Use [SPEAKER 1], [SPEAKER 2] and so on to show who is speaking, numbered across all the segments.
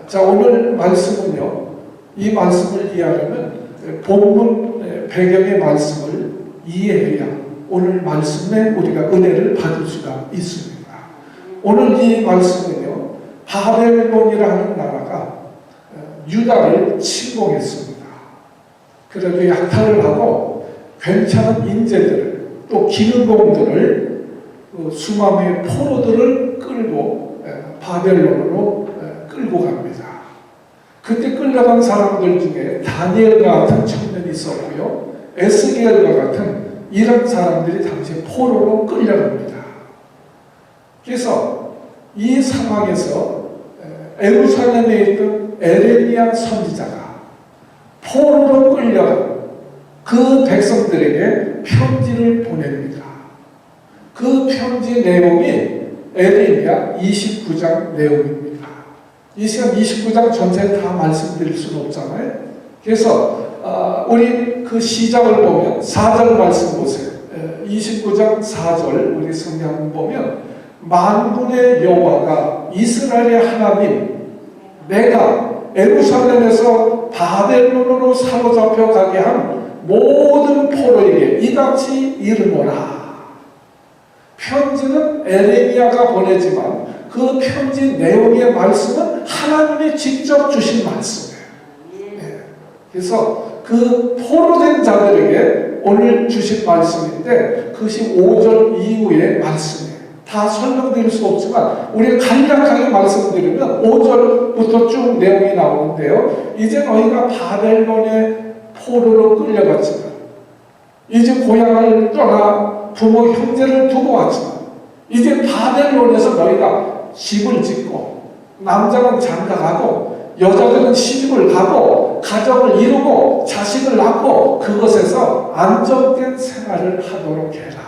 [SPEAKER 1] 자, 오늘 말씀은요, 이 말씀을 이해하려면 본문 배경의 말씀을 이해해야 오늘 말씀에 우리가 은혜를 받을 수가 있습니다. 오늘 이 말씀은요, 바벨론이라는 나라가 유다를 침공했습니다. 그래도 약탈을 하고 괜찮은 인재들을 또 기능공들을 수많은 포로들을 끌고 바벨론으로 끌고 갑니다. 그때 끌려간 사람들 중에 다니엘과 같은 청년이 있었고요, 에스겔과 같은 이런 사람들이 당시 포로로 끌려갑니다. 그래서 이 상황에서 예루살렘에 있던 에레미야 선지자가 포로로 끌려간 그 백성들에게 편지를 보냅니다. 그 편지 내용이 에레미야 29장 내용입니다. 이 시간 29장 전체를 다 말씀드릴 수는 없잖아요. 그래서 우리 그 시작을 보면 4절 말씀 보세요. 29장 4절 우리 성경 보면 만군의 여호와가 이스라엘의 하나님, 내가 예루살렘에서 바벨론으로 사로잡혀 가게 한 모든 포로에게 이같이 이르노라. 편지는 에레미야가 보내지만 그 편지 내용의 말씀은 하나님이 직접 주신 말씀이에요. 네. 그래서 그 포로된 자들에게 오늘 주신 말씀인데 그것이 5절 이후의 말씀이에요. 다 설명드릴 수 없지만 우리가 간략하게 말씀드리면 5절부터 쭉 내용이 나오는데요. 이제 너희가 바벨론의 포로로 끌려갔지만 이제 고향을 떠나 부모 형제를 두고 왔지만 이제 바벨론에서 너희가 집을 짓고 남자는 장가가고 여자들은 시집을 가고 가정을 이루고 자식을 낳고 그것에서 안정된 생활을 하도록 해라.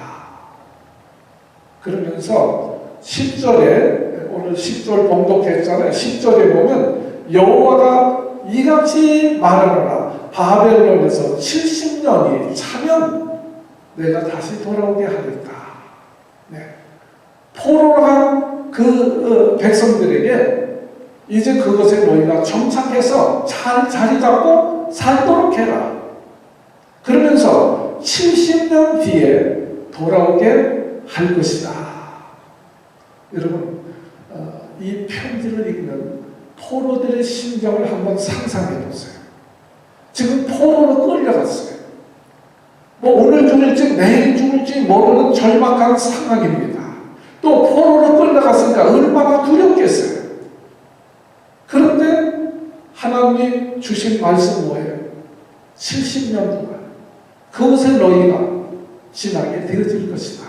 [SPEAKER 1] 그러면서 10절에 오늘 10절 봉독했잖아요. 10절에 보면 여호와가 이같이 말하노라. 바벨론에서 70년이 차면 내가 다시 돌아오게 하겠다. 네. 포로로 간 그 백성들에게 이제 그것에 너희가 정착해서 잘 자리 잡고 살도록 해라. 그러면서 70년 뒤에 돌아오게 할 것이다. 여러분, 이 편지를 읽는 포로들의 심정을 한번 상상해 보세요. 지금 포로로 끌려갔어요. 뭐 오늘 죽을지 내일 죽을지 모르는 절박한 상황입니다. 또 포로로 끌려갔으니까 얼마나 두렵겠어요. 그런데 하나님이 주신 말씀 뭐예요? 70년 동안 그것을 너희가 지나게 되어질 것이다.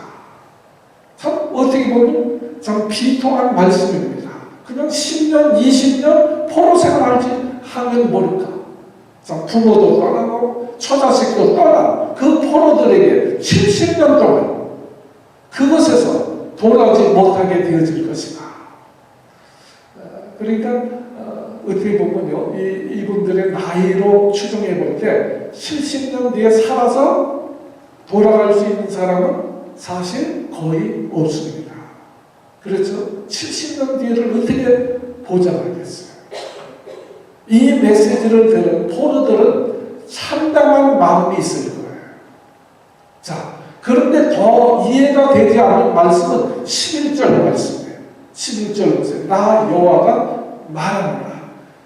[SPEAKER 1] 참 어떻게 보면 참 비통한 말씀입니다. 그냥 10년, 20년 포로 생활하지 하면 모를까. 참 부모도 떠나고 처자식도 떠나 그 포로들에게 70년 동안 그것에서 돌아오지 못하게 되어질 것이다. 그러니까 어떻게 보면요, 이분들의 나이로 추정해 볼 때 70년 뒤에 살아서 돌아갈 수 있는 사람은 사실 거의 없습니다. 그렇죠? 70년 뒤를 어떻게 보장하겠어요? 이 메시지를 들은 포로들은 참담한 마음이 있을 거예요. 자, 그런데 더 이해가 되지 않는 말씀은 11절 말씀이에요. 11절 보세요. 나 여호와가 말하노라.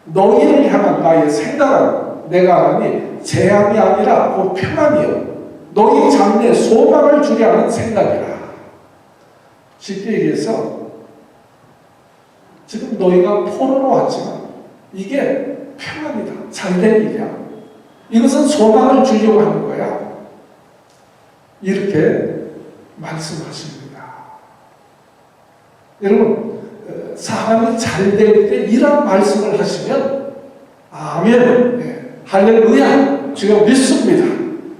[SPEAKER 1] 너희를 향한 나의 생각은 내가 하니 재앙이 아니라 곧 평안이요. 너희 장래에 소망을 주려 하는 생각이라. 쉽게 얘기해서 지금 너희가 포로로 왔지만 이게 평안이다. 잘된 일이야. 이것은 소망을 주려고 하는 거야. 이렇게 말씀하십니다. 여러분, 사람이 잘 될 때 이런 말씀을 하시면 아멘, 네, 할렐루야, 주여 믿습니다.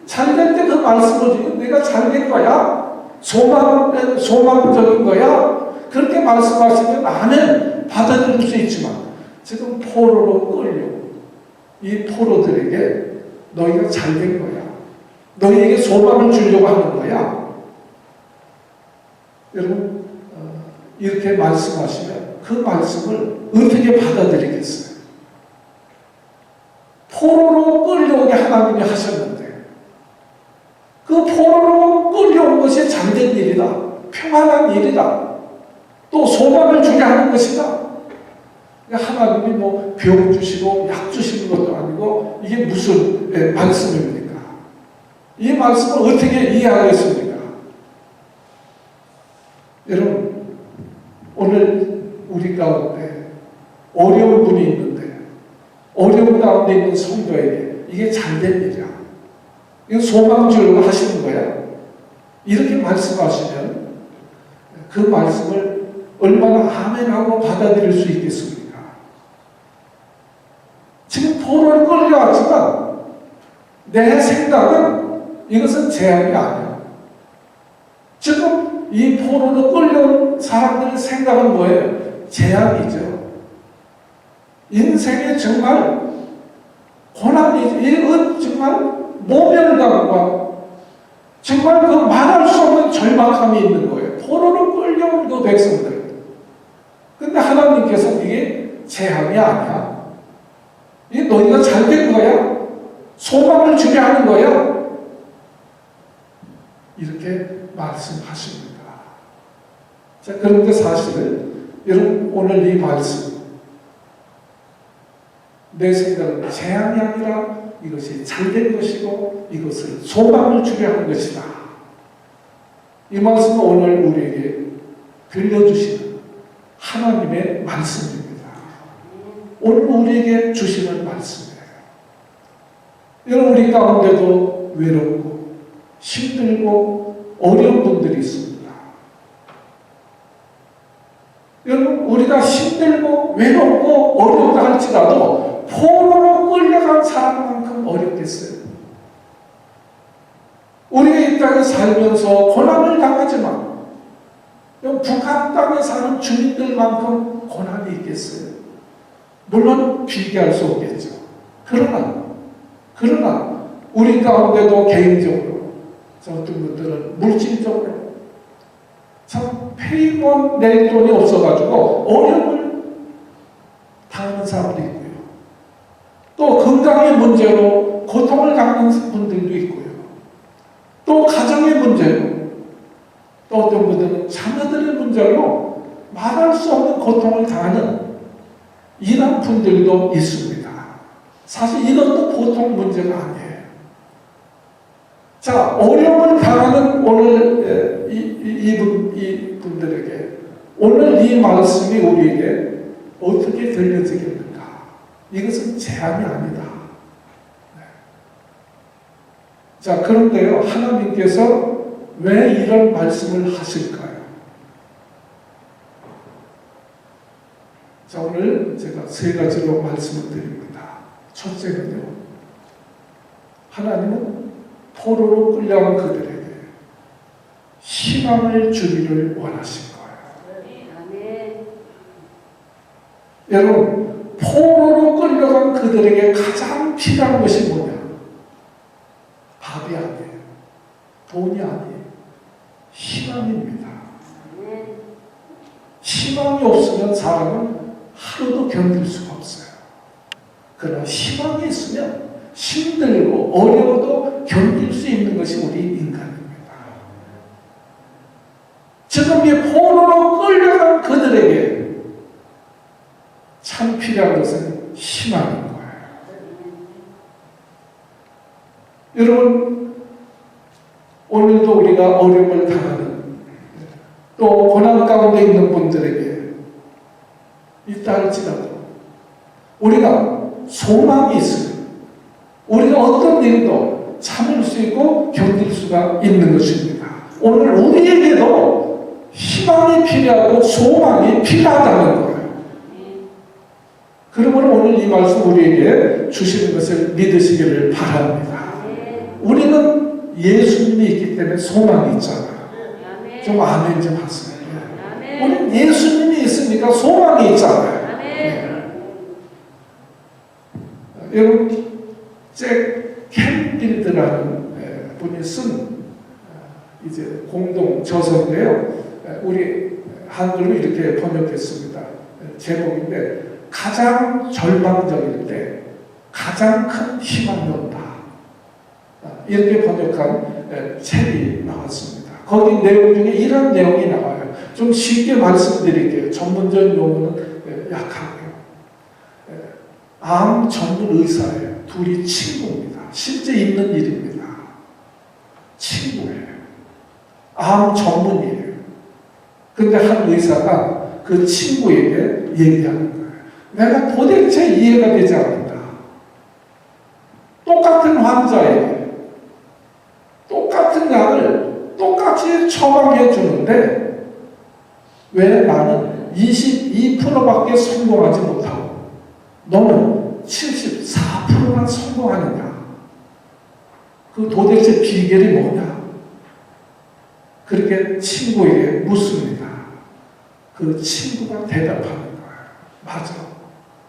[SPEAKER 1] 잘 될 때 그 말씀을 주면 내가 잘 될 거야, 소망적인 거야, 그렇게 말씀하시면 아멘 받아들일 수 있지만 지금 포로로 끌려 이 포로들에게 너희가 잘 된 거야, 너희에게 소망을 주려고 하는 거야. 여러분, 이렇게 말씀하시면 그 그 말씀을 어떻게 받아들이겠어요? 포로로 끌려오게 하나님이 하셨는데 그 포로로 끌려온 것이 잘된 일이다. 평안한 일이다. 또 소망을 주게 하는 것이다. 하나님이 뭐 병 주시고 약 주시는 것도 아니고 이게 무슨 말씀입니까? 이 말씀을 어떻게 이해하겠습니까? 여러분, 오늘 우리 가운데 어려운 분이 있는데 어려운 가운데 있는 성도에게 이게 잘된 일이야. 이거 소망 주려고 하시는 거야. 이렇게 말씀하시면 그 말씀을 얼마나 아멘하고 받아들일 수 있겠습니까? 지금 포로를 끌려왔지만 내 생각은 이것은 재앙이 아니야. 지금 이 포로로 끌려온 사람들의 생각은 뭐예요? 재앙이죠. 인생에 정말 고난이, 정말 모멸감과 정말 그 말할 수 없는 절박함이 있는 거예요. 포로로 끌려온 그 백성들. 근데 하나님께서 이게 재앙이 아니야. 이게 너희가 잘된 거야. 소망을 주게 하는 거야. 이렇게 말씀하십니다. 자, 그런데 사실은 여러분 오늘 이 말씀 내 생각은 재앙이 아니라 이것이 잘된 것이고 이것을 소망을 주게 하는 것이다. 이 말씀은 오늘 우리에게 들려주시는 하나님의 말씀입니다. 오늘 우리에게 주시는 말씀이에요. 여러분 우리 가운데도 외롭고 힘들고 어려운 분들이 있습니다. 여러분 우리가 힘들고 외롭고 어렵다 할지라도 포로로 끌려간 사람만큼 어렵겠어요? 우리가 이 땅에 살면서 고난을 당하지만 북한 땅에 사는 주민들만큼 고난이 있겠어요? 물론 비교할 수 없겠죠. 그러나 우리 가운데도 개인적으로 어떤 분들은 물질적으로 참 페이먼 낼 돈이 없어가지고 어려움을 당하는 사람도 있고요. 또 건강의 문제로 고통을 당하는 분들도 있고요. 또 가정의 문제로 또 어떤 분들은 자녀들의 문제로 말할 수 없는 고통을 당하는 이런 분들도 있습니다. 사실 이것도 보통 문제가 아니에요. 자, 어려움을 당하는 오늘 이분들에게 오늘 이 말씀이 우리에게 어떻게 들려지겠는가? 이것은 재앙이 아니다. 네. 자, 그런데요, 하나님께서 왜 이런 말씀을 하실까요? 자, 오늘 제가 세 가지로 말씀을 드립니다. 첫째는요, 하나님은 포로로 끌려간 그들에게 희망을 주기를 원하신 거예요. 여러분, 포로로 끌려간 그들에게 가장 필요한 것이 뭐냐? 밥이 아니에요. 돈이 아니에요. 희망입니다. 희망이 없으면 사람은 하루도 견딜 수가 없어요. 그러나 희망이 있으면 힘들고 어려워도 견딜 수 있는 것이 우리 인간입니다. 지금 이 포로로 끌려간 그들에게 참 필요한 것은 희망인 거예요. 여러분, 오늘도 우리가 어려움을 당하는 또 고난 가운데 있는 분들에게 있다 할지라도 우리가 소망이 있으면 우리가 어떤 일도 참을 수 있고 견딜 수가 있는 것입니다. 오늘 우리에게도 희망이 필요하고 소망이 필요하다는 거예요. 그러므로 오늘 이 말씀 우리에게 주시는 것을 믿으시기를 바랍니다. 우리는 예수님이 있기 때문에 소망이 있잖아요. 좀 아멘 좀 하세요. 우리는 예수님이 있으니까 소망이 있잖아요. 네. 여러분, 잭 캔필드라는 분이 쓴 이제 공동 저서인데요. 우리 한글로 이렇게 번역했습니다. 제목인데 가장 절망적일 때 가장 큰 희망이 온다. 이렇게 번역한 책이 나왔습니다. 거기 내용 중에 이런 내용이 나와요. 좀 쉽게 말씀드릴게요. 전문적인 용어는 약하고요. 암 전문 의사예요. 둘이 친구입니다. 실제 있는 일입니다. 친구예요. 암 전문이에요. 근데 한 의사가 그 친구에게 얘기하는 거예요. 내가 도대체 이해가 되지 않는다. 똑같은 환자에게 똑같은 약을 똑같이 처방해 주는데 왜 나는 22%밖에 성공하지 못하고 너는 74%나 성공하느냐? 그 도대체 비결이 뭐냐? 그렇게 친구에게 묻습니다. 그 친구가 대답하는 거예요. 맞아.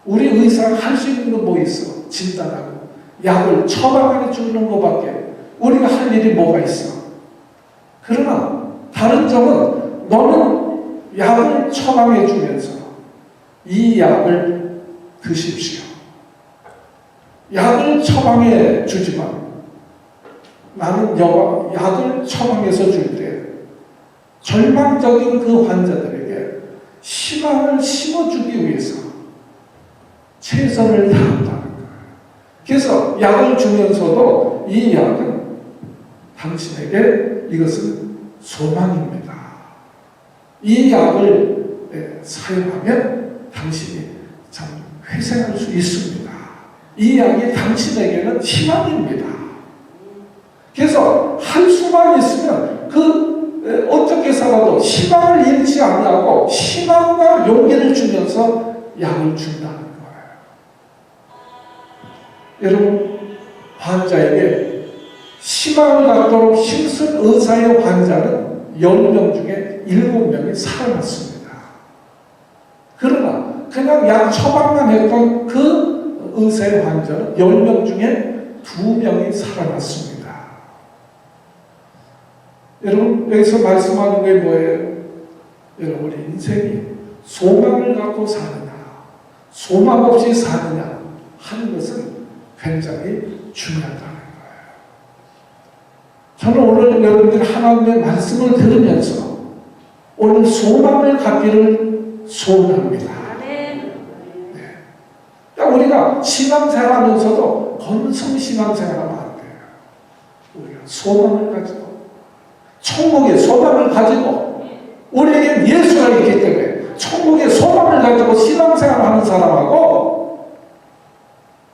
[SPEAKER 1] 우리 의사가 할 수 있는 건 뭐 있어? 진단하고 약을 처방해 주는 것밖에 우리가 할 일이 뭐가 있어? 그러나 다른 점은 너는 약을 처방해 주면서 이 약을 드십시오. 약을 처방해 주지만 나는 약을 처방해서 줄 때 절망적인 그 환자들에게 희망을 심어주기 위해서 최선을 다한다는 거예요. 그래서 약을 주면서도 이 약은 당신에게 이것은 소망입니다. 이 약을 사용하면 당신이 참 회생할 수 있습니다. 이 약이 당신에게는 희망입니다. 그래서 할 수만 있으면 어떻게 살아도 희망을 잃지 않냐고 희망과 용기를 주면서 약을 준다는 거예요. 여러분, 환자에게 희망을 갖도록 힘쓴 의사의 환자는 10명 중에 7명이 살아났습니다. 그러나 그냥 약 처방만 했던 그 의사의 환자는 10명 중에 2명이 살아났습니다. 여러분, 여기서 말씀하는 게 뭐예요? 여러분, 우리 인생이 소망을 갖고 사느냐, 소망 없이 사느냐 하는 것은 굉장히 중요하다는 거예요. 저는 오늘 여러분들이 하나님의 말씀을 들으면서 오늘 소망을 갖기를 소원합니다. 네. 그러니까 우리가 신앙생활 하면서도 건성 신앙생활 하면 안 돼요. 우리가 소망을 가지고 천국의 소망을 가지고 우리에게 예수가 있기 때문에 천국의 소망을 가지고 신앙생활을 하는 사람하고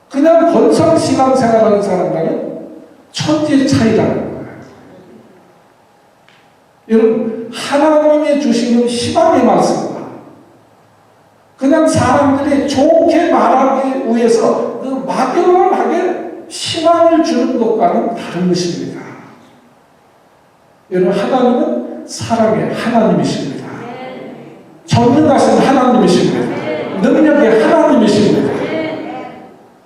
[SPEAKER 1] 그냥 건성 신앙생활을 하는 사람과는 천지의 차이라는 거예요. 여러분, 하나님이 주시는 희망의 말씀과 그냥 사람들이 좋게 말하기 위해서 그 막연하게 희망을 주는 것과는 다른 것입니다. 여러분, 하나님은 사랑의 하나님이십니다. 전능하신 하나님이십니다. 능력의 하나님이십니다.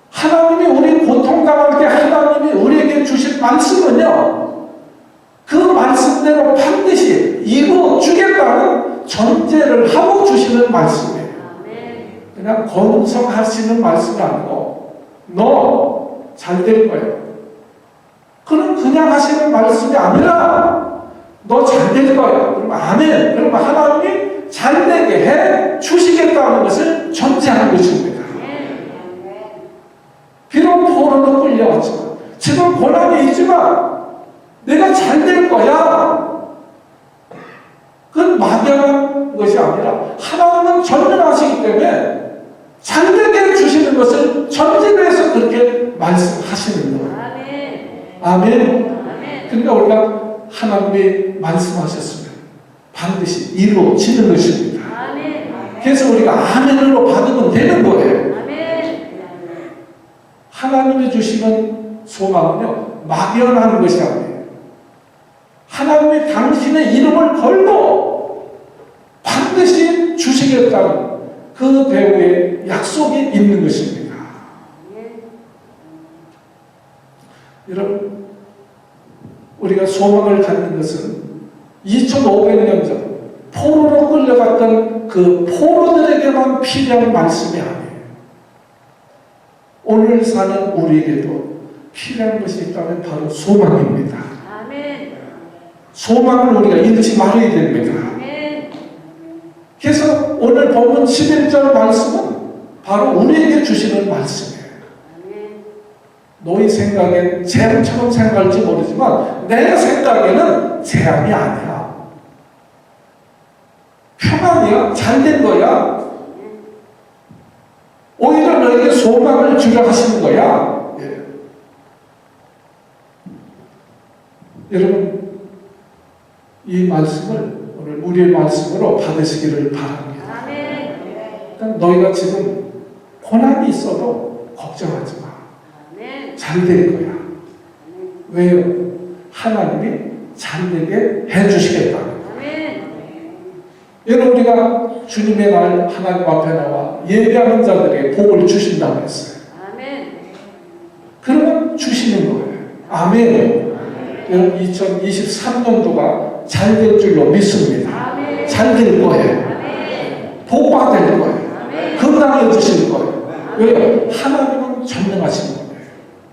[SPEAKER 1] 하나님이 우리 고통당할 때 하나님이 우리에게 주신 말씀은요, 그 말씀대로 반드시 이루어주겠다는 전제를 하고 주시는 말씀이에요. 그냥 건성하시는 말씀이 아니고 너 잘 될 거야. 그럼 그냥 하시는 말씀이 아니라 너 잘 될 거야. 그럼 아멘. 그럼 하나님이 잘 되게 해 주시겠다는 것을 전제하는 것입니다. 비록 포로는 끌려왔지만 지금 고난이 있지만 내가 잘 될 거야. 그건 막연한 것이 아니라 하나님은 전능하시기 때문에 잘 되게 해주시는 것을 전제로 해서 그렇게 말씀하시는 거예요. 아멘. 그러니까 우리가 하나님이 말씀하셨으면 반드시 이루어지는 것입니다. 그래서 우리가 아멘으로 받으면 되는 거예요. 하나님이 주시는 소망은요, 막연한 것이 아니에요. 하나님이 당신의 이름을 걸고 반드시 주시겠다는 그 배우의 약속이 있는 것입니다. 여러분, 우리가 소망을 갖는 것은 2500년 전 포로로 끌려갔던 그 포로들에게만 필요한 말씀이 아니에요. 오늘 사는 우리에게도 필요한 것이 있다면 바로 소망입니다.
[SPEAKER 2] 아멘.
[SPEAKER 1] 소망을 우리가 잃지 말아야 됩니다.
[SPEAKER 2] 아멘.
[SPEAKER 1] 그래서 오늘 본문 11절 말씀은 바로 우리에게 주시는 말씀이에요.
[SPEAKER 2] 아멘.
[SPEAKER 1] 너희 생각엔 재앙처럼 생각할지 모르지만 내 생각에는 재앙이 아니야. 평안이야. 잘된 거야. 오히려 너에게 소망을 주려 하시는 거야. 예. 여러분, 이 말씀을 오늘 우리의 말씀으로 받으시기를 바랍니다.
[SPEAKER 2] 아멘.
[SPEAKER 1] 그러니까 너희가 지금 고난이 있어도 걱정하지 마.
[SPEAKER 2] 아멘.
[SPEAKER 1] 잘 될 거야. 왜요? 하나님이 잘 되게 해주시겠다.
[SPEAKER 2] 아멘.
[SPEAKER 1] 여러분, 우리가 주님의 날 하나님 앞에 나와 예배하는 자들에게 복을 주신다고 했어요.
[SPEAKER 2] 아멘.
[SPEAKER 1] 그러면 주시는 거예요. 아멘. 여러분, 2023년도가 잘 될 줄로 믿습니다.
[SPEAKER 2] 아멘.
[SPEAKER 1] 잘 될 거예요.
[SPEAKER 2] 아멘.
[SPEAKER 1] 복 받을 거예요.
[SPEAKER 2] 아멘.
[SPEAKER 1] 건강해지실 거예요. 왜요? 하나님은 전능하신 거예요.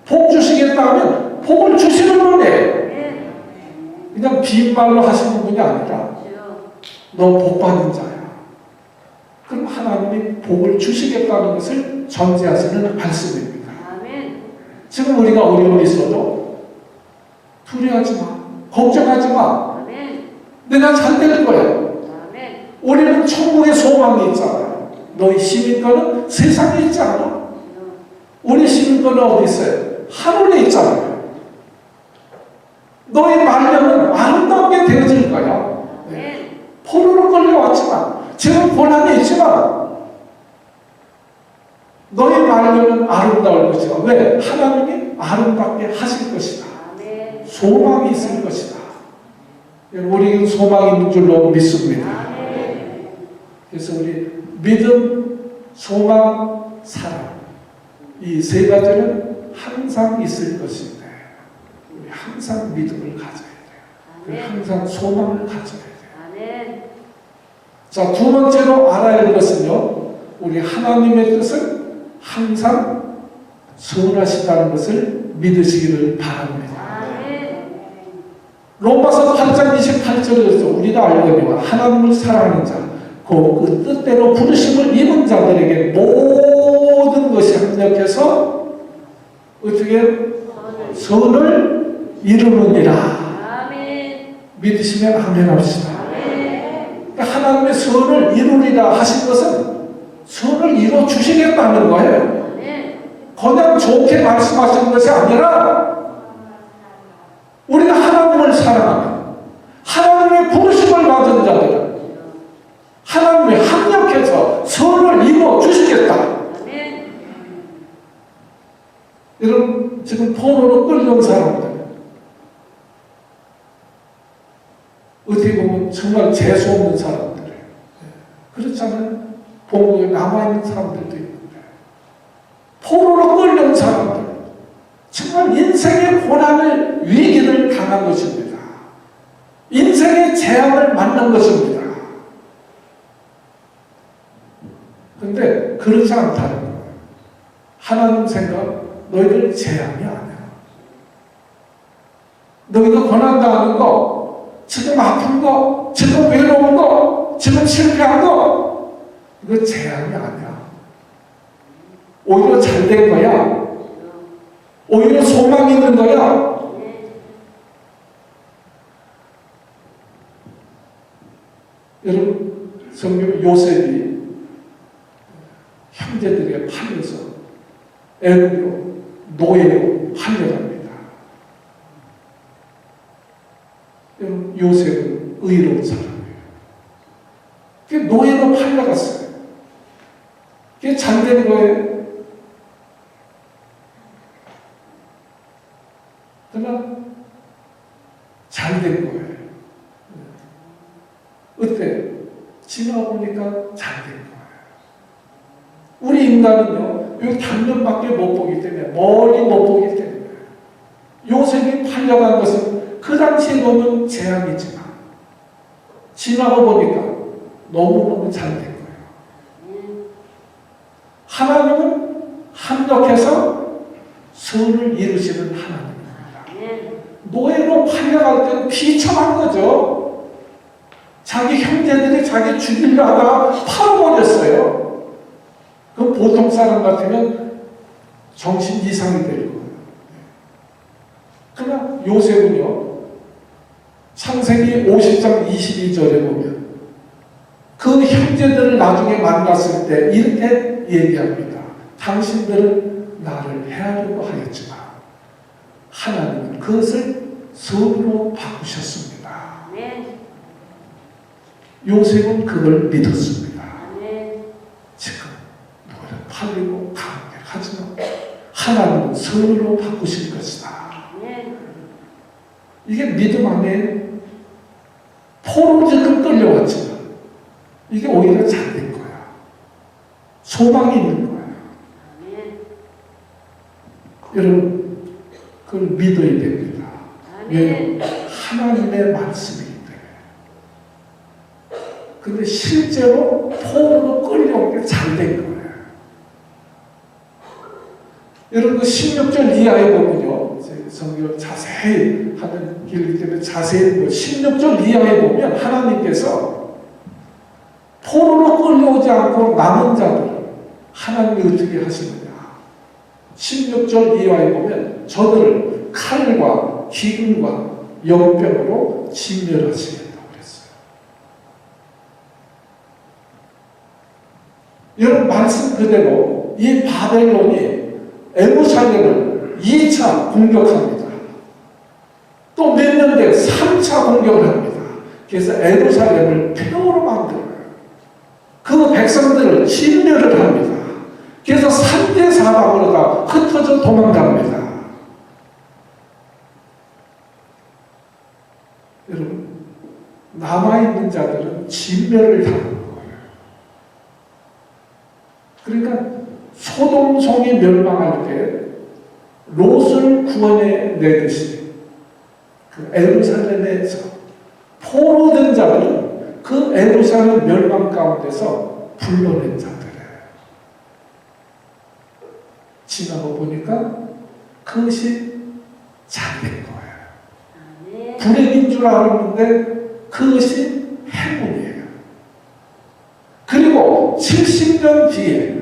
[SPEAKER 1] 복 주시겠다 하면 복을 주시는 거예요.
[SPEAKER 2] 아멘.
[SPEAKER 1] 그냥 빈말로 하시는 분이 아니라 너 복 받은 자야. 그럼 하나님이 복을 주시겠다는 것을 전제하시는 말씀입니다.
[SPEAKER 2] 아멘.
[SPEAKER 1] 지금 우리가 어려움이 있어도 두려워하지 마. 걱정하지 마.
[SPEAKER 2] 아멘.
[SPEAKER 1] 내가 잘 될 거야.
[SPEAKER 2] 아멘.
[SPEAKER 1] 우리는 천국의 소망이 있잖아요. 너희 시민권은 세상에 있지 않아. 우리 시민권은 어디 있어요? 하늘에 있잖아요. 너희 말년은 아름답게 되어질 거야. 네. 포로로 끌려왔지만 지금 고난이 있지만 너희 말년은 아름다울 것이다. 왜? 하나님이 아름답게 하실 것이다.
[SPEAKER 2] 아멘.
[SPEAKER 1] 소망이 있을 것이다. 우리는 소망이 있는 줄로 믿습니다.
[SPEAKER 2] 아멘.
[SPEAKER 1] 그래서 우리 믿음, 소망, 사랑 이 세 가지는 항상 있을 것인데 우리 항상 믿음을 가져야 돼요. 우리 항상 소망을 가져야 돼요.
[SPEAKER 2] 아멘.
[SPEAKER 1] 자, 두 번째로 알아야 할 것은요, 우리 하나님의 뜻은 항상 선하시다는 것을 믿으시기를 바랍니다.
[SPEAKER 2] 아멘.
[SPEAKER 1] 로마서 8장 28절에서 우리가 알거니와 하나님을 사랑하는 자, 그 뜻대로 부르심을 입은 자들에게 모든 것이 합력해서 어떻게 선을 이루느니라.
[SPEAKER 2] 아멘.
[SPEAKER 1] 믿으시면 아멘 합시다.
[SPEAKER 2] 아멘.
[SPEAKER 1] 그러니까 하나님의 선을 이루리라 하신 것은 선을 이루어 주시겠다는 거예요.
[SPEAKER 2] 아멘.
[SPEAKER 1] 그냥 좋게 말씀하시는 것이 아니라 우리가 하나님을 사랑하면 하나님의 부르심을 받은 자들은 하나님이 합력해서 선을 이루어 주시겠다.
[SPEAKER 2] 아멘.
[SPEAKER 1] 여러분, 지금 포로로 끌려온 사람들 어떻게 보면 정말 재수 없는 사람들이에요. 그렇잖아요. 본국에 남아있는 사람들도 있는데 포로로 끌려온 사람들 정말 인생의 고난을 위기를 당한 것입니다. 인생의 재앙을 만난 것입니다. 그런데 그렇지 않다는 거예요. 하나님 생각, 너희들 재앙이 아니야. 너희가 고난당하는 거, 지금 아픈 거, 지금 외로운 거, 지금 실패한 거, 이거 재앙이 아니야. 오히려 잘 된 거야. 오히려 소망이 있는 거야. 여러분, 성경 요셉이 형제들에게 팔려서 애굽으로 노예로 팔려갑니다. 여러분, 요셉은 의로운 사람이에요. 그게 노예로 팔려갔어요. 그게 잘된 거예요. 그러나 잘된 거예요. 어때? 지나보니까 잘된 거예요. 우리 인간은요, 이 당면밖에 못 보기 때문에, 멀리 못 보기 때문에, 요셉이 팔려간 것은 그 당시에 보면 재앙이지만, 지나고 보니까 너무너무 잘 된 거예요. 하나님은 합력해서 선을 이루시는 하나님입니다. 노예로 팔려갈 때는 비참한 거죠. 자기 형제들이 자기 죽이려 하다가 팔아버렸어요. 그럼 보통 사람 같으면 정신 이상이 될 거예요. 그러나 요셉은요, 창세기 50장 22절에 보면 그 형제들을 나중에 만났을 때 이렇게 얘기합니다. 당신들은 나를 해하려고 하였지만 하나님은 그것을 선으로 바꾸셨습니다. 요셉은 그걸 믿었습니다. 지금 누구를 팔리고 강하게 하지만 하나님은 선으로 바꾸실 것이다. 이게 믿음 안에 포로 지금 끌려왔지만 이게 오히려 잘 된 거야. 소망이 있는 거야. 여러분, 그걸 믿어야 됩니다. 왜? 하나님의 말씀이기 때문에. 근데 실제로 포로로 끌려온 게 잘 된 거예요. 여러분, 그 16절 이하에 보면요, 성경 자세히 하는 길이기 때문에 자세히 16절 이하에 보면 하나님께서 포로로 끌려오지 않고 남은 자들을 하나님이 어떻게 하시느냐. 16절 이하에 보면 저들을 칼과 기근과 연병으로 진멸하시겠다고 그랬어요. 여러분, 말씀 그대로 이 바벨론이 예루살렘을 2차 공격합니다. 또 몇 년 뒤에 3차 공격을 합니다. 그래서 예루살렘을 폐허로 만들어요. 그 백성들을 진멸을 합니다. 그래서 산재 사방으로 다 흩어져 도망갑니다. 여러분, 남아있는 자들은 진멸을 당하는 거예요. 그러니까 소돔성이 멸망할 때 롯을 구원해 내듯이 그 에루살렘에서 포로된 자들은 그 에루살렘 멸망 가운데서 불러낸 자들이에요. 지나고 보니까 그것이 잘 된 거예요. 불행인 줄 알았는데 그것이 행운이에요. 그리고 70년 뒤에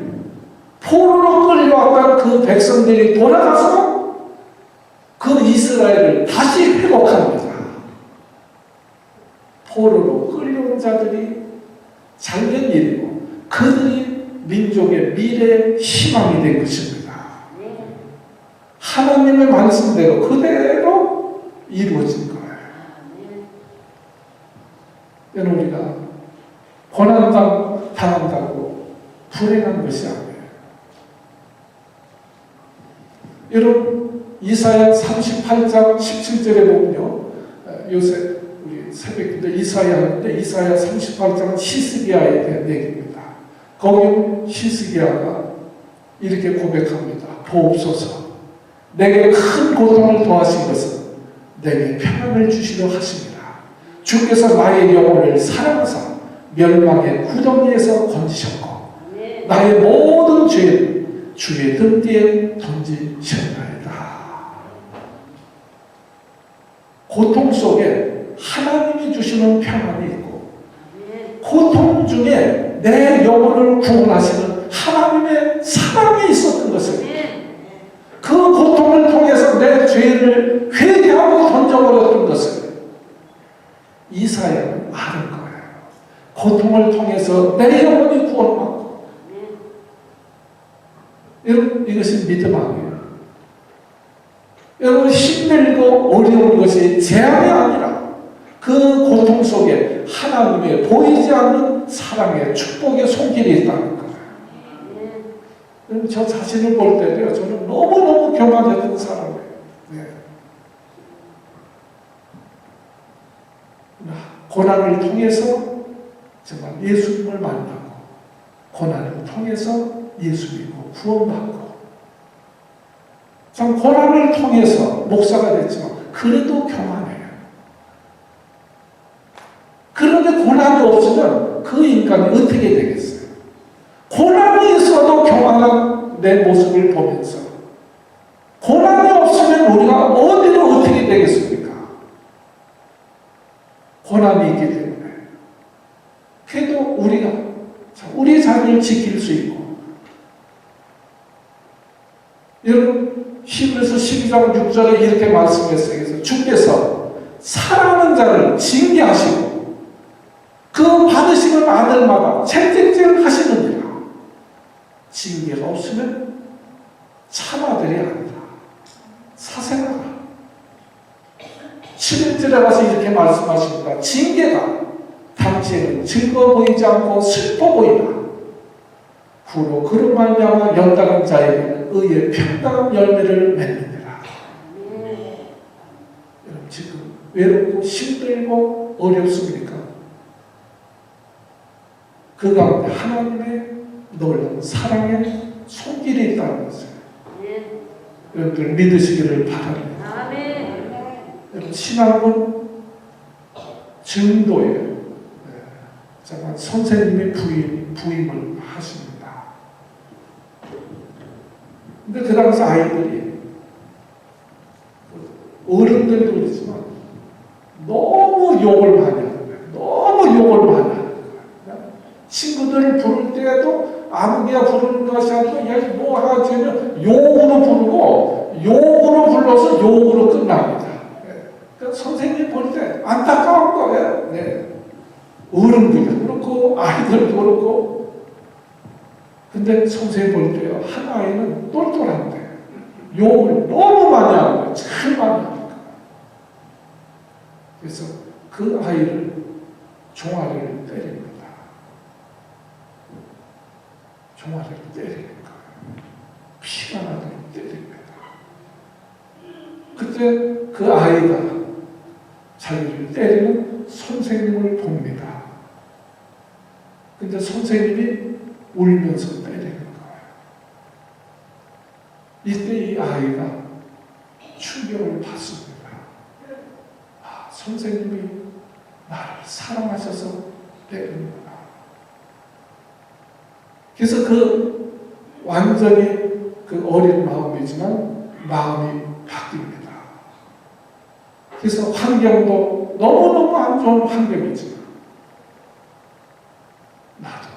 [SPEAKER 1] 포로로 끌려왔던 그 백성들이 돌아가서 그 이스라엘을 다시 회복합니다. 포로로 끌려온 자들이 잘된 일이고 그들이 민족의 미래의 희망이 된 것입니다. 하나님의 말씀대로 그대로 이루어진 거예요. 여러분, 우리가 고난당한다고 불행한 것이 아니에요. 여러분, 이사야 38장 17절에 보면요, 요새 우리 새벽기도 이사야 하는데 이사야 38장은 히스기야에 대한 얘기입니다. 거기 히스기야가 이렇게 고백합니다. 보옵소서, 내게 큰 고통을 더하신 것은 내게 평안을 주시려 하십니다. 주께서 나의 영혼을 사랑하사 멸망의 구덩이에서 건지셨고 나의 모든 죄를 주의 등 뒤에 던지셨나이다. 고통 속에 하나님이 주시는 평안이 있고 고통 중에 내 영혼을 구원하시는 하나님의 사랑이 있었던 것을, 그 고통을 통해서 내 죄를 회개하고 던져버렸던 것을 이사야는 아는 거예요. 고통을 통해서 내 영혼이 구원받고. 여러분, 이것이 믿음 아니에요. 여러분, 힘들고 어려운 것이 재앙이 아니라 그 고통 속에 하나님의 보이지 않는 사랑의 축복의 손길이 있다는 거예요. 여러분, 저 자신을 볼 때도요, 저는 너무너무 교만했던 사람이에요. 네. 고난을 통해서 정말 예수님을 만나고 고난을 통해서 예수 믿고 구원받고, 참 고난을 통해서 목사가 됐지만 그래도 교만해요. 그런데 고난이 없으면 그 그 인간이 어떻게 되겠어요? 고난이 있어도 경안한 내 모습을 보면서 고난이 없으면 우리가 어디로 어떻게 되겠습니까? 고난이 있기 때문에. 그래도 우리가 우리 자녀를 지킬 수 있고, 여러분 히브리서 12장 6절에 이렇게 말씀했어요. 그래서 주께서 사랑하는 자를 징계하시고 그 받으시는 아들마다 채찍질 하시느니라. 징계가 없으면 참아들이 아니라 사생아가. 11절에 가서 이렇게 말씀하십니다. 징계가 당시에는 즐거워 보이지 않고 슬퍼 보이나 후로 그로 말미암아 연단한 자에게는 의의 평강한 열매를 맺느니라. 여러분 지금 외롭고 힘들고 어렵습니까? 그 가운데 하나님의 놀라운 사랑의 손길이 있다는 것을 여러분들 믿으시기를 바랍니다.
[SPEAKER 2] 아멘.
[SPEAKER 1] 여러분 신앙은 증도예요. 잠깐 선생님이 부임을 하십니다. 근데 그 당시 아이들이 어른들도 그렇지만 너무 욕을 많이 하는 거예요. 너무 욕을 많이 하는 거예요. 친구들을 부를 때에도 아무개가 부르는 것이 아니고 뭐 하지 욕으로 부르고 욕으로 불러서 욕으로 끝납니다. 그러니까 선생님 볼 때 안타까운 거예요. 네. 어른들도 그렇고 아이들도 그렇고. 근데 선생님 볼 때요, 한 아이는 똘똘한데 욕을 너무 많이 하는 거예요. 참 많이 하니까. 그래서 그 아이를 종아리를 때립니다. 종아리를 때리니까 피가 나도록 때립니다. 그때 그 아이가 자기를 때리는 선생님을 봅니다. 근데 선생님이 울면서 때리는 거예요. 이때 이 아이가 충격을 받습니다. 아, 선생님이 나를 사랑하셔서 때리는구나. 그래서 그 완전히 그 어린 마음이지만 마음이 바뀝니다. 그래서 환경도 너무너무 안 좋은 환경이지만 나도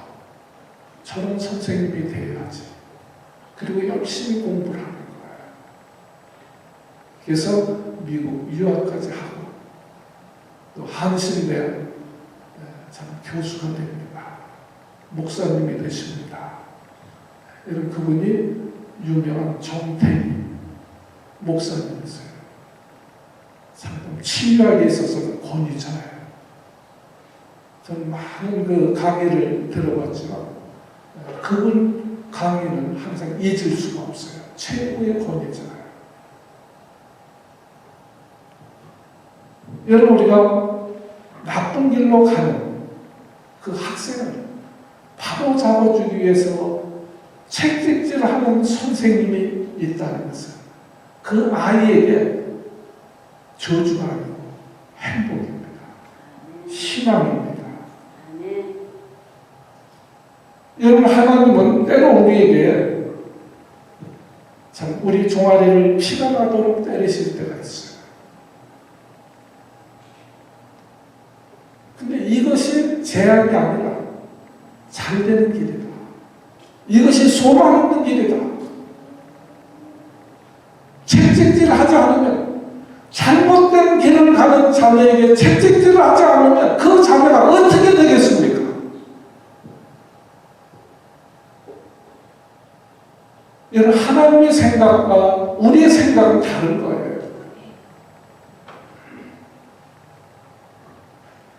[SPEAKER 1] 저런 선생님이 되어야지. 그리고 열심히 공부를 하는 거예요. 그래서 미국 유학까지 하고 또 한신대학 참 교수가 됩니다. 목사님이 되십니다. 여러분 그분이 유명한 정태희 목사님이세요. 상당히 치유학에 있어서는 권위자예요. 저는 많은 그 강의를 들어봤지만 그분 강의는 항상 잊을 수가 없어요. 최고의 권위자예요. 여러분 우리가 나쁜 길로 가는 그 학생을 바로 잡아주기 위해서 책찍질하는 선생님이 있다는 것은 그 아이에게 저주가 아니고 행복입니다. 희망입니다. 여러분 하나님은 때로 우리에게 참 우리 종아리를 피가 나도록 때리실 때가 있어요. 근데 이것이 재앙이 아니라 잘 되는 길이다. 이것이 소망 있는 길이다. 책찍질 하지 않으면 잘못된 길을 가는 자녀에게 책찍질을 하지 않으면 그 자녀가 어떻게 되겠습니까? 여러분 하나님의 생각과 우리의 생각은 다른 거예요.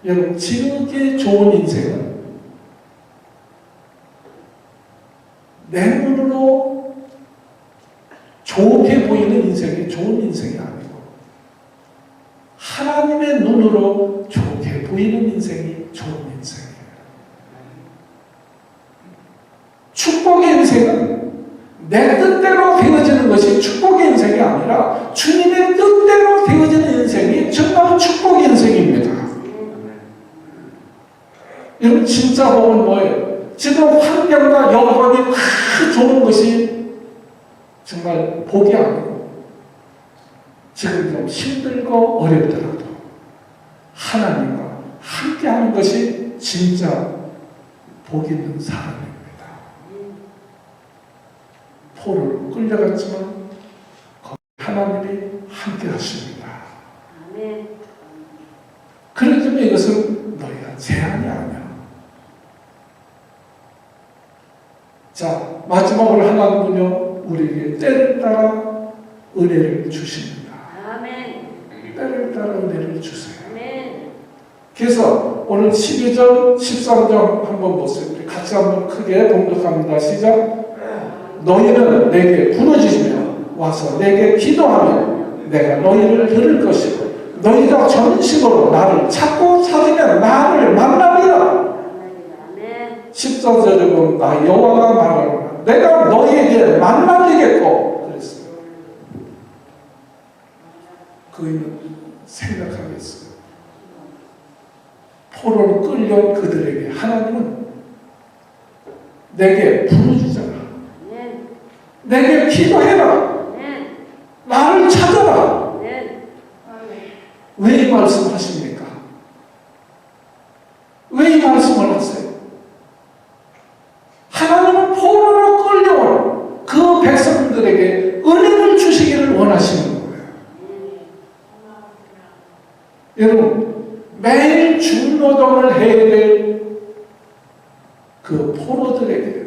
[SPEAKER 1] 여러분 지극히 좋은 인생은 내 눈으로 좋게 보이는 인생이 좋은 인생이 아니고 하나님의 눈으로 좋게 보이는 인생이 좋은 인생이에요. 축복의 인생은 내 뜻대로 되어지는 것이 축복의 인생이 아니라 주님의 뜻대로 되어지는 인생이 정말 축복의 인생입니다. 여러분 진짜 진짜 복은 뭐예요? 지금 환경과 여건이 아주 좋은 것이 정말 복이 아니고 지금 좀 힘들고 어렵더라도 하나님과 함께하는 것이 진짜 복 있는 사람입니다. 포로로 끌려갔지만 하나님이 함께 하십니다.
[SPEAKER 2] 아멘.
[SPEAKER 1] 그렇기 때문에 이것은 너희가 제한이 아니야. 자, 마지막으로 하나님은요, 우리에게 때를 따라 은혜를 주십니다.
[SPEAKER 2] 아멘.
[SPEAKER 1] 때를 따라 은혜를 주세요.
[SPEAKER 2] 아멘.
[SPEAKER 1] 그래서 오늘 12절, 13절 한번 보세요. 우리 같이 한번 크게 봉독합니다. 시작. 너희는 내게 부르짖으며 와서 내게 기도하면 내가 너희를 들을 것이고 너희가 전식으로 나를 찾고 찾으면 나를 만나리라.
[SPEAKER 2] 아멘.
[SPEAKER 1] 14절에 보면 나 여호와가 말하노라 내가 너희에게 만나리겠고 그랬어요. 그 의미는 생각하겠어요. 포로로 끌려온 그들에게 하나님은 내게 부르짖어라.
[SPEAKER 2] 아멘.
[SPEAKER 1] 내게 기도해라.
[SPEAKER 2] 아멘.
[SPEAKER 1] 나를 찾아라.
[SPEAKER 2] 아멘.
[SPEAKER 1] 왜 이 말씀하십니까? 왜 이 말씀을 하세요? 하나님은 포로로 끌려온 그 백성들에게 은혜를 주시기를 원하시는 거예요. 여러분, 매일 중노동을 해야 될 그 포로들에게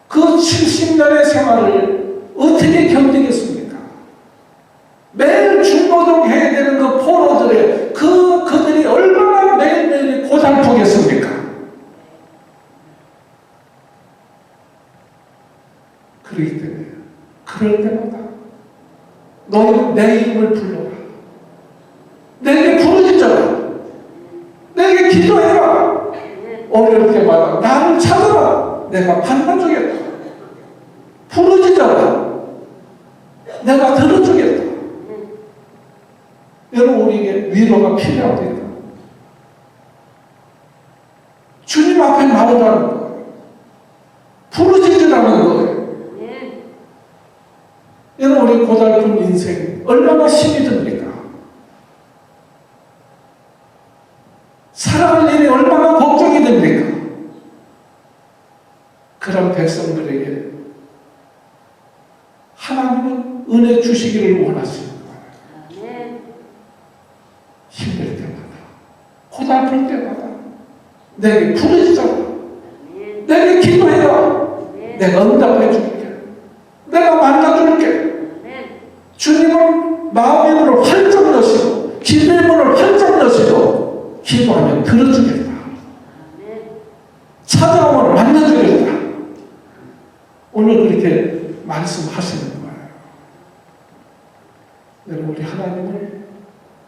[SPEAKER 1] 그 70년의 생활을 어떻게 견디겠습니까? 매일 중노동해야 되는 그 포로들의 그들이 얼마나 매일매일 고달프겠습니까? 그렇기 때문에 그럴 때마다 너희는 내 이름을 불러라. 내게 부르짖어라. 내게 기도해라. 어려울 때마다 나를 찾아라. 내가 만나주겠다. 부르짖어라. 내가 들어주겠다. 여러분, 우리에게 위로가 필요합니다. 주님 앞에 나오라는 거예요. 부르짖으라는 거예요. 여러분, 우리 고달픈 인생 얼마나 힘이 듭니까? 살아갈 일이 얼마나 걱정이 됩니까? 그런 백성들에게 하나님은 은혜 주시기를 원하시는 거예요. 힘들 때마다, 고달플 때마다 내게 부르짖어라. 내게 기도해라. 내가 응답해 줄게. 내가 만나줄게. 주님은 마음의 문을 활짝 여시고 기도의 문을 활짝 여시고 기도하면 들어주겠다. 찾아오면 만나주겠다. 오늘 그렇게 말씀하시는 거예요. 여러분, 우리 하나님은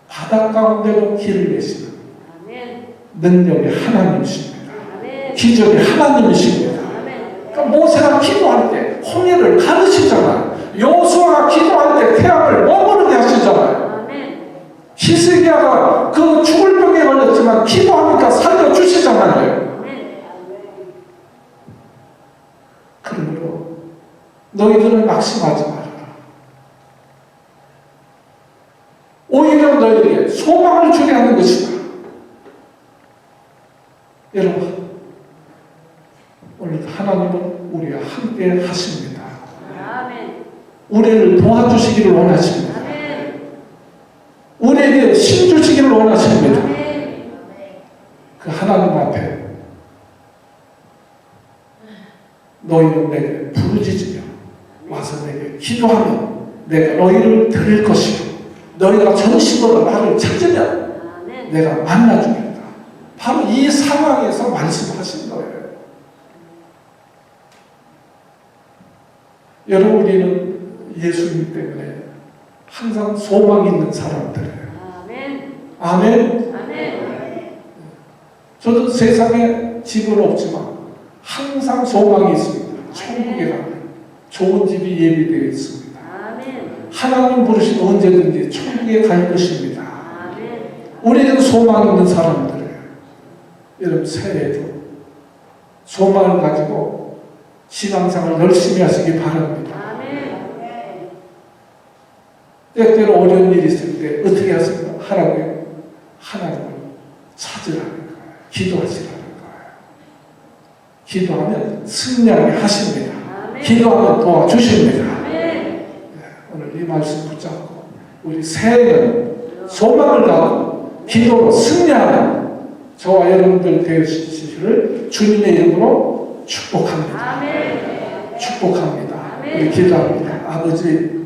[SPEAKER 1] 바다 가운데도 길을 내시는 능력의 하나님이십니다. 기적의 하나님이십니다. 그러니까 모세가 기도할 때 홍해를 가르치잖아요. 여호수아가 기도할 때 태양을 머무르게 하시잖아요. 히스기야가 그 죽을 병에 걸렸지만 기도하니까 살려주시잖아요. 그러므로 너희들은 낙심하지 말아라. 오히려 너희에게 소망을 주게 하는 것이다. 여러분, 오늘 하나님은 우리와 함께 하십니다. 우리를 도와주시기를 원하십니다. 우리에게 힘 주시기를 원하십니다. 그 하나님 앞에 너희는 내게 부르짖으며 와서 내게 기도하면 내가 너희를 들을 것이고 너희가 전심으로 나를 찾으면 내가 만나주겠다. 바로 이 상황에서 말씀하신 거예요. 여러분, 우리는 예수님 때문에 항상 소망이 있는 사람들이에요. 아멘. 저도 세상에 집은 없지만 항상 소망이 있습니다. 천국에 가면 좋은 집이 예비되어 있습니다. 하나님 부르시면 언제든지 천국에 갈 것입니다. 우리는 소망 있는 사람들이에요. 여러분 새해에도 소망을 가지고 신앙생활 열심히 하시기 바랍니다.
[SPEAKER 2] 아멘.
[SPEAKER 1] 때때로 어려운 일이 있을 때 어떻게 하십니까? 하나님을 찾으라는 거예요. 기도하시라는 거예요. 기도하면 승리하게 하십니다.
[SPEAKER 2] 아멘.
[SPEAKER 1] 기도하면 도와주십니다.
[SPEAKER 2] 아멘.
[SPEAKER 1] 네, 오늘 이 말씀 붙잡고 우리 새해는 소망을 갖고 기도로 승리하는 저와 여러분들 되시기를 주님의 이름으로 축복합니다.
[SPEAKER 2] 아멘.
[SPEAKER 1] 축복합니다.
[SPEAKER 2] 아멘.
[SPEAKER 1] 우리 기도합니다. 아버지